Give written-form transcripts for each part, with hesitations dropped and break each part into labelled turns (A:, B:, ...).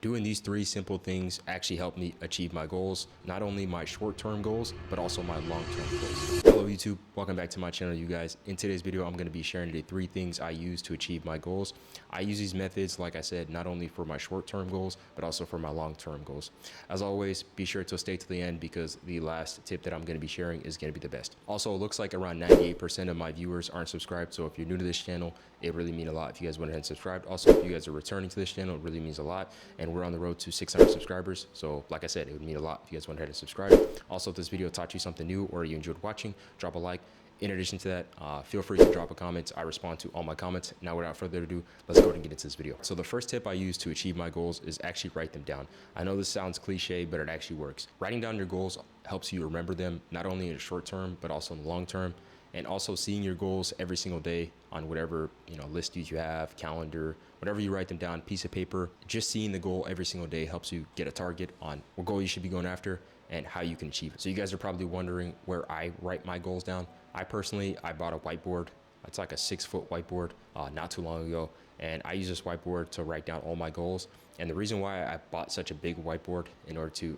A: Doing these three simple things actually helped me achieve my goals, not only my short-term goals, but also my long-term goals. Hello YouTube, welcome back to my channel, you guys. In today's video, I'm gonna be sharing the three things I use to achieve my goals. I use these methods, like I said, not only for my short-term goals, but also for my long-term goals. As always, be sure to stay to the end because the last tip that I'm gonna be sharing is gonna be the best. Also, it looks like around 98% of my viewers aren't subscribed, so if you're new to this channel, it really means a lot if you guys went ahead and subscribed. Also, if you guys are returning to this channel, it really means a lot. And we're on the road to 600 subscribers. So like I said, it would mean a lot if you guys went ahead and subscribe. Also, if this video taught you something new or you enjoyed watching, drop a like. In addition to that, feel free to drop a comment. I respond to all my comments. Now, without further ado, let's go ahead and get into this video. So the first tip I use to achieve my goals is actually write them down. I know this sounds cliche, but it actually works. Writing down your goals helps you remember them, not only in the short term, but also in the long term. And also seeing your goals every single day on whatever list you have, calendar, whatever you write them down, piece of paper. Just seeing the goal every single day helps you get a target on what goal you should be going after and how you can achieve it. So you guys are probably wondering where I write my goals down. I bought a whiteboard. It's like a 6-foot whiteboard not too long ago. And I use this whiteboard to write down all my goals. And the reason why I bought such a big whiteboard in order to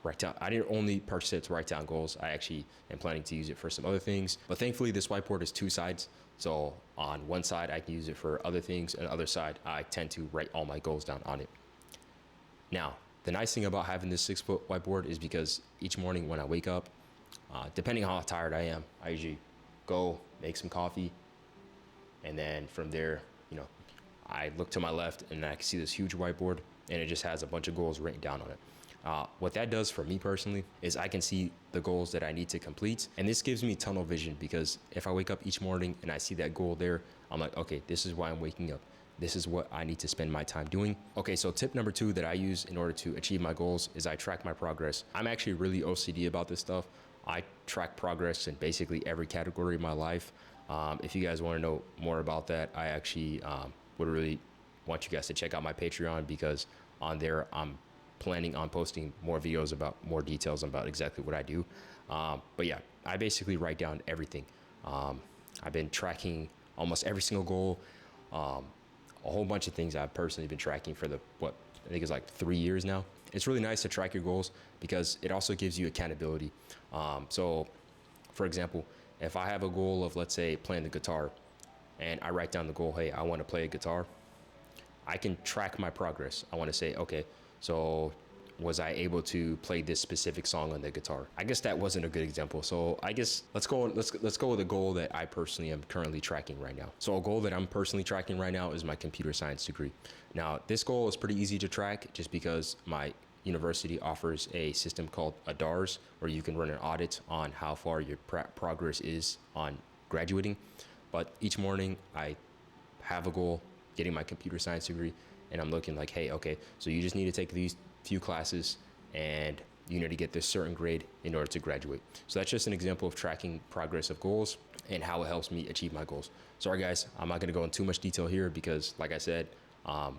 A: write down, I didn't only purchase it to write down goals. I actually am planning to use it for some other things. But thankfully, this whiteboard is two sides. So on one side, I can use it for other things. And the other side, I tend to write all my goals down on it. Now, the nice thing about having this 6-foot whiteboard is because each morning when I wake up, depending on how tired I am, I usually go make some coffee. And then from there, I look to my left and I can see this huge whiteboard and it just has a bunch of goals written down on it. What that does for me personally is I can see the goals that I need to complete. And this gives me tunnel vision because if I wake up each morning and I see that goal there, I'm like, okay, this is why I'm waking up. This is what I need to spend my time doing. Okay, so tip number 2 that I use in order to achieve my goals is I track my progress. I'm actually really OCD about this stuff. I track progress in basically every category of my life. If you guys want to know more about that, I actually would really want you guys to check out my Patreon because on there, I'm planning on posting more videos about more details about exactly what I do. But yeah, I basically write down everything. I've been tracking almost every single goal, a whole bunch of things I've personally been tracking for I think it's like 3 years now. It's really nice to track your goals because it also gives you accountability. So for example, if I have a goal of, let's say, playing the guitar and I write down the goal, hey, I want to play a guitar, I can track my progress. I want to say, okay, so was I able to play this specific song on the guitar? I guess that wasn't a good example. So I guess let's go with a goal that I personally am currently tracking right now. So a goal that I'm personally tracking right now is my computer science degree. Now, this goal is pretty easy to track just because my university offers a system called a DARS, where you can run an audit on how far your progress is on graduating. But each morning I have a goal, getting my computer science degree, and I'm looking like, hey, okay, so you just need to take these few classes and you need to get this certain grade in order to graduate. So that's just an example of tracking progress of goals and how it helps me achieve my goals. Sorry guys, I'm not gonna go into too much detail here because like I said,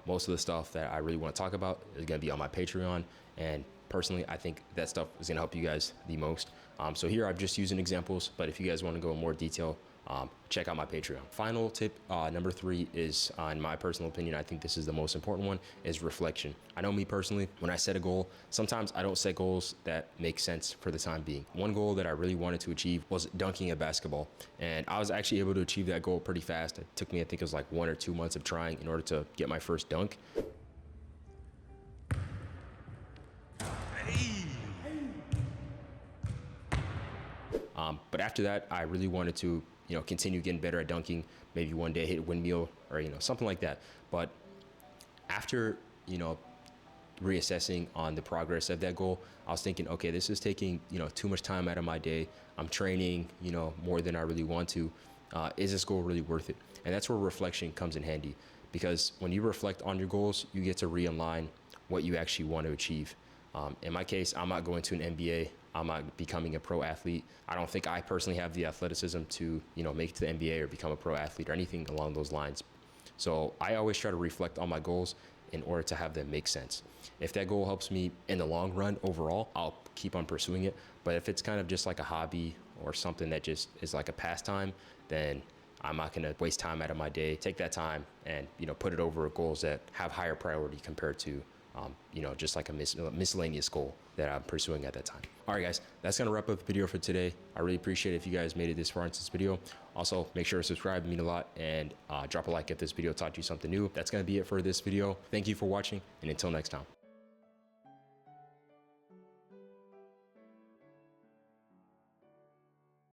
A: most of the stuff that I really want to talk about is gonna be on my Patreon. And personally, I think that stuff is gonna help you guys the most. So here I'm just using examples, but if you guys wanna go in more detail, check out my Patreon. Final tip, number 3 is, in my personal opinion, I think this is the most important one, is reflection. I know me personally, when I set a goal, sometimes I don't set goals that make sense for the time being. One goal that I really wanted to achieve was dunking a basketball. And I was actually able to achieve that goal pretty fast. It took me, I think it was like 1 or 2 months of trying in order to get my first dunk. But after that, I really wanted to continue getting better at dunking, maybe one day hit a windmill or, something like that. But after, reassessing on the progress of that goal, I was thinking, okay, this is taking, too much time out of my day. I'm training, more than I really want to. Is this goal really worth it? And that's where reflection comes in handy because when you reflect on your goals, you get to realign what you actually want to achieve. In my case, I'm not going to an MBA. I'm not becoming a pro athlete. I don't think I personally have the athleticism to, make it to the NBA or become a pro athlete or anything along those lines. So I always try to reflect on my goals in order to have them make sense. If that goal helps me in the long run overall, I'll keep on pursuing it. But if it's kind of just like a hobby or something that just is like a pastime, then I'm not going to waste time out of my day, take that time and, put it over goals that have higher priority compared to you know, just like a miscellaneous goal that I'm pursuing at that time. All right, guys, that's gonna wrap up the video for today. I really appreciate it if you guys made it this far into this video. Also, make sure to subscribe, it means a lot, and drop a like if this video taught you something new. That's gonna be it for this video. Thank you for watching, and until next time.